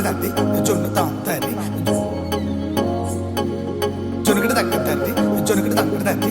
తాకడదండి జొన్ను తాంతరి జొనుకడ తగ్గదండి జొనుకడ తగ్గదండి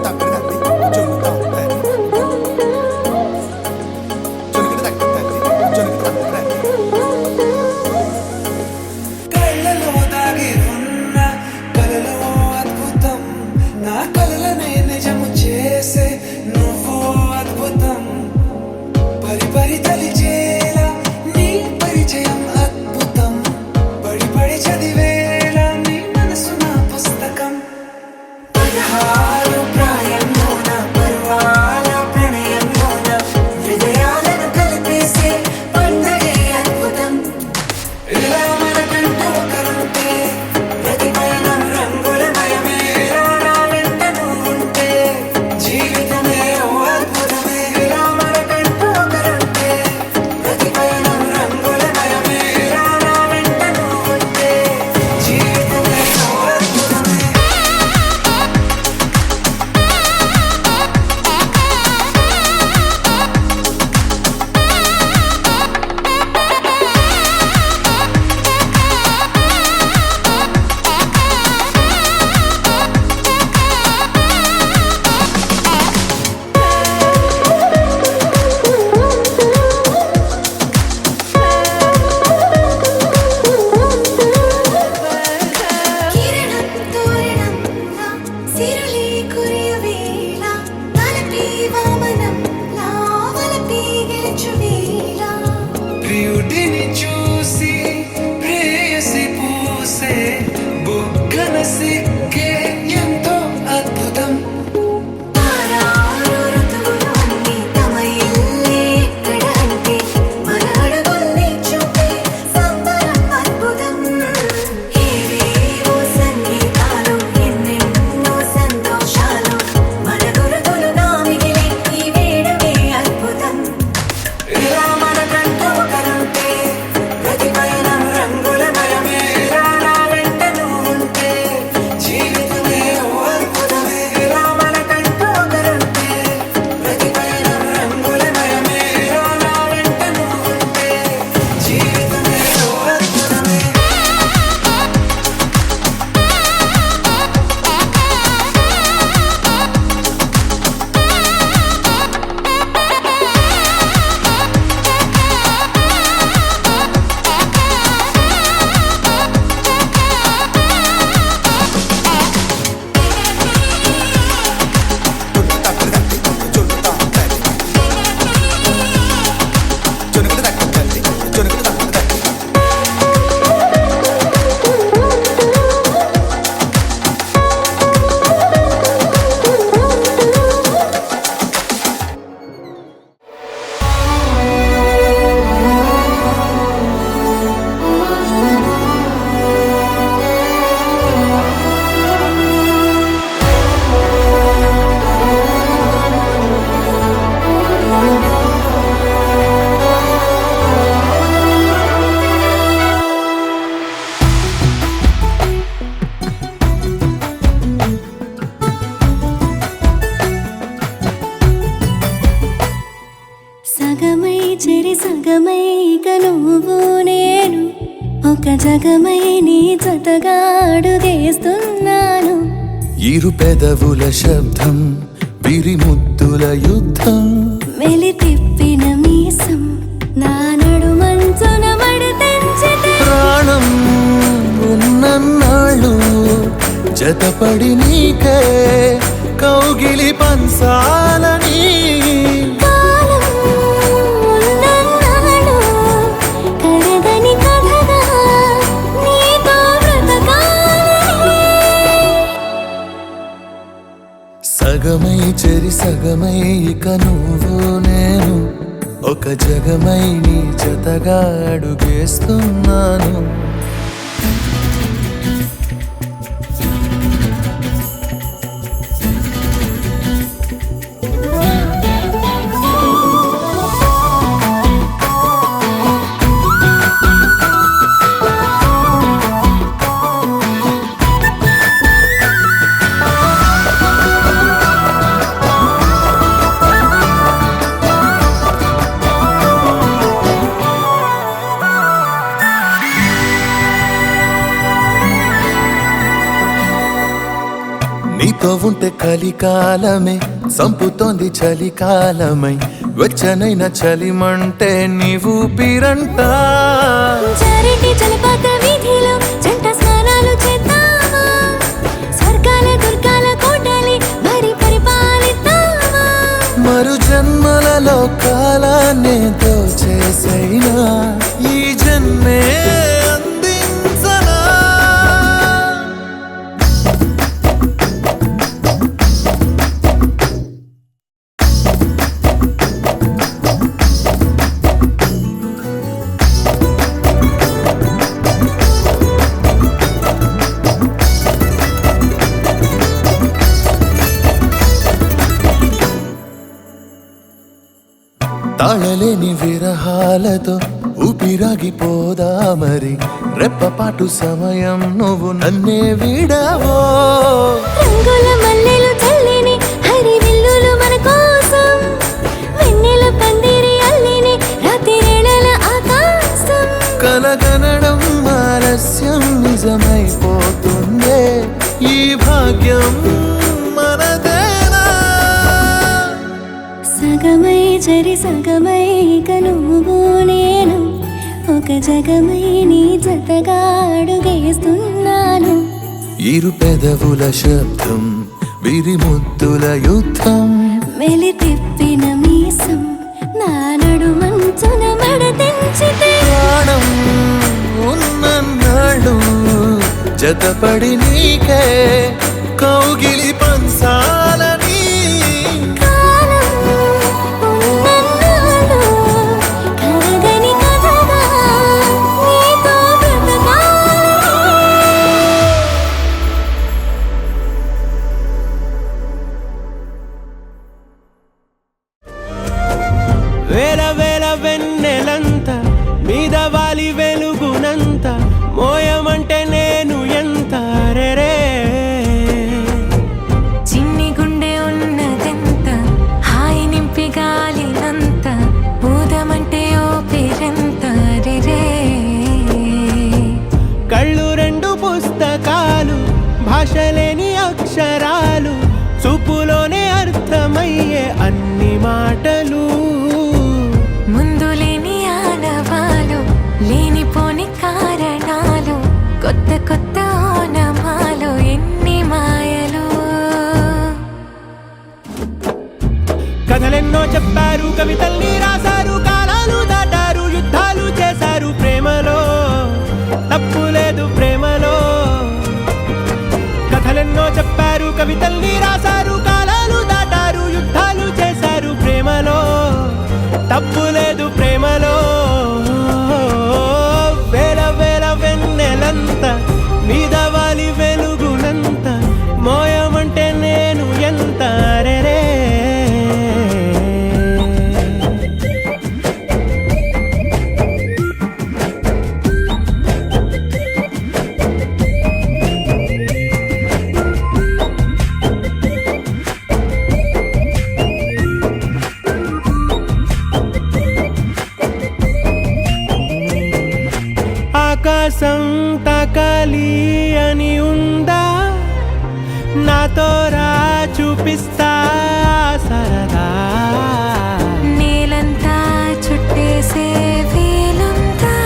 తగ్గదండి జొన్ను తాంతరి జొనుకడ తగ్గదండి జొనుకడ తగ్గదండి కళ్ళలో దాగి ఉన్న కలలో అద్భుతం నా కలలనే నిజము చేసే నువ్వు అద్భుతం పరి పరి తలిచేలా నీ పరిచయం అద్భుతం పడి పడి చదివేలా నీ మనసు నా పుస్తకం పదహారు ప్రాయంలోన పర్వాల ప్రణయంలోన హృదయాలను కలిపేసే పండగే అద్భుతం ఇలా మనకంటూ ఒకరుంటే ప్రతి పయనం రంగులమయమే నా వెంట నువ్వుంటే జీవితమే ఓ అద్భుతమే ఇలా మనకంటూ ఒకరుంటే ప్రతి పయనం రంగులమయమే నా వెంట నువ్వుంటే జీవితమే ఓ అద్భుతమే కిరణం తోరణంలా సిరులే కురియవేళ తలపి వామనంలా వలపి గెలుచువేళ ప్రియుడిని చూసి ప్రేయసి పూసే బుగ్గన సిగ్గే ఎంతో అద్భుతం తారారు ఋతువులు అన్నీ తమ ఇల్లే ఎక్కడంటే మన అడుగుల్ని చూపే సంబరం అద్భుతం ఏవేవో సంగీతాలు ఎన్నెన్నో సంతోషాలు మన గురుతులుగా మిగిలే ఈ వేడమే అద్భుతం ఇలా మనకంటూ ఒకరుంటే ప్రతి పయనం రంగులమయమే నా వెంట నువ్వుంటే జీవితమే ఓ అద్భుతమే ఇలా మనకంటూ ఒకరుంటే ప్రతి పయనం రంగులమయమే నా వెంట నువ్వుంటే జీవితమే ఓ అద్భుతమే జొన్ను తాకడదండి జొనుకడ తగ్గదండి జొనుకడ తగ్గదండి సగమై చెరి సగమై ఇక నువ్వు నేను ఒక జగమై నీ జతగా అడుగేస్తున్నాను ఇరు పెదవుల శబ్దం విరిముద్దుల యుద్ధం మెలి తిప్పిన మీసం నా నడుమంచున మడతెంచితే ప్రాణం ఉన్నన్నాళ్ళు జతపడి నీకే కౌగిలి పంచాలని కాలం ఉన్నన్నాళ్ళు కరగని కథగా నీతో బ్రతకాలని సగమై చెరి సగమై ఇక నువ్వు నేను ఒక జగమై నీ జతగా అడుగేస్తున్నాను నీతో ఉంటే కలికాలమే సంపుతోంది చలికాలమై వెచ్చనైన చలిమంటే నీవు పీరంట చారేటి జలపాత వీధిలో జంట స్నానాలు చేద్దామా స్వర్గాల దుర్గాల కోటలి మరి పరిపాలిద్దామా మరు జన్మలలో కాలాన్నే దోచేసైనా ఈ జన్మే అందించనా తాళలేని విరహాలతో ఊపిరాగిపోదా మరి రెప్పపాటు సమయం నువ్వు నన్నే విడవో రంగుల మల్లెలు చల్లిని హరివిల్లులు మన కోసం వెన్నెల పందిరి అల్లిని రాత్రిరేళల ఆకాశం కలగనడం ఆలస్యం నిజమైపోతుందే ఈ భాగ్యం మనదేనా సగమై జరి సగమై ఇక నువ్వు నేను ఒక జగమై నీ జతగా అడుగేస్తున్నాను ఇరు పెదవుల శబ్దం విరిముద్దుల యుద్ధం మెలి తిప్పిన మీసం నా నడుమంచున మడతెంచితే ప్రాణం ఉన్నన్నాళ్ళు జతపడి నీకే కౌగిలి పంచాలని కాలం ఉన్నన్నాళ్ళు కరగని కథగా నీతో బ్రతకాలి వేల వేల వెన్నెలంత మీద వాలి వెలుగునంత మోయమంటే నేను ఎంత రే చిన్ని గుండె ఉన్నదెంత హాయి నింపి గాలినంత ఊదమంటే ఓపిరెంత రే కళ్ళు రెండు పుస్తకాలు భాష లేని అక్షరాలు చూపులోనే అర్థమయ్యే అన్ని మాటలు ముందు లేని ఆనవాలు లేనిపోని కారణాలు కొత్త కొత్త ఓనమాలు ఎన్ని మాయలు కథలెన్నో చెప్పారు కవితల్ని రాశారు కాలాలు దాటారు యుద్ధాలు చేశారు ప్రేమలో తప్పు లేదు ప్రేమలో కథలెన్నో చెప్పారు కవితల్ని రాశారు కాలాలు దాటారు యుద్ధాలు చేశారు ప్రేమలో తప్పు లేదు ప్రేమలో వేల వేల వెన్నెలంత మీద వాలి వెలుగునంత మోయమంటే నేను ఎంత రే ఆకాశం తాకాలి అని ఉందా నాతో రా చూపిస్తా సరదా నేలంతా చుట్టేసే వీలుందా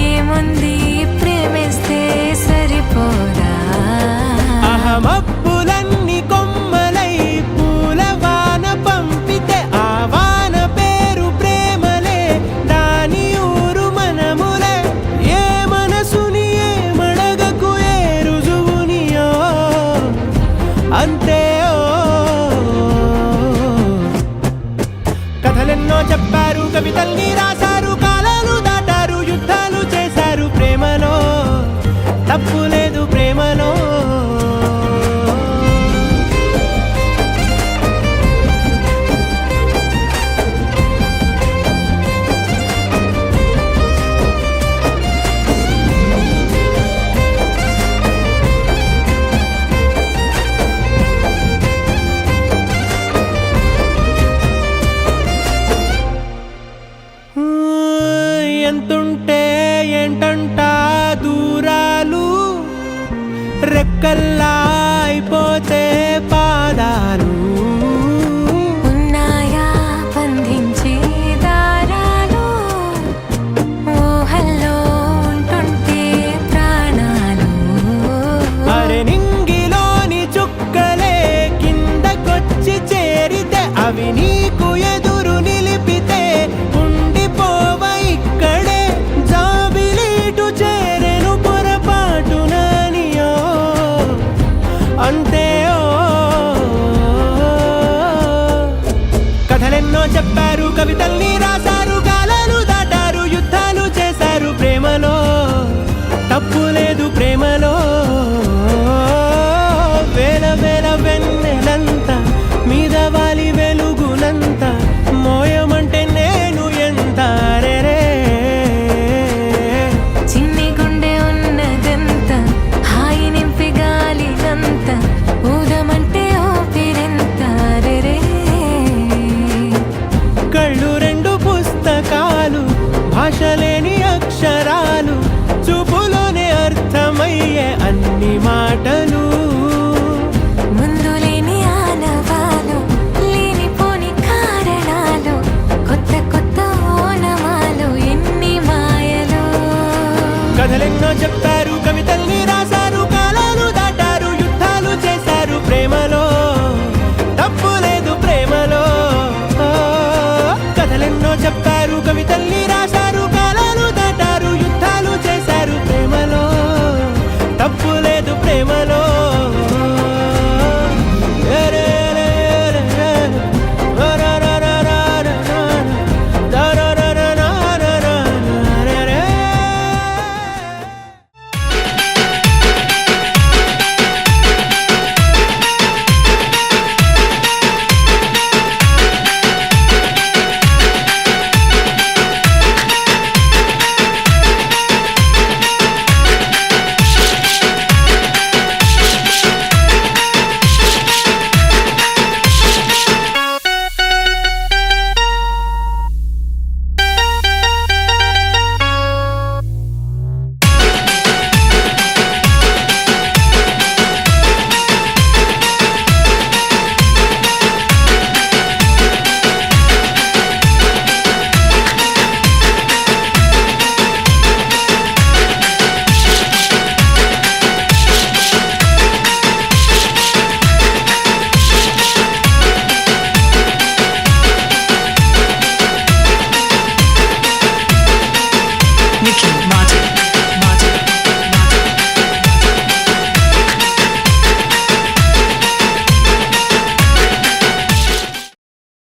ఏముంది ప్రేమిస్తే సరిపోదా అహమప్పులన్నీ కొమ్మలై పూలవాన పంపితే ఆ వాన పేరు ప్రేమలే దాని ఊరు మనములే ఏ మనసుని ఏ మడగకు ఏ రుజువునియో అంతే కథలెన్నో చెప్పారు కవితల్ని రాశారు కాలాలు దాటారు యుద్ధాలు చేశారు ప్రేమలో తప్పు లేదు ప్రేమలో ఎంతుంటే ఏంటంట దూరాలు రెక్కల్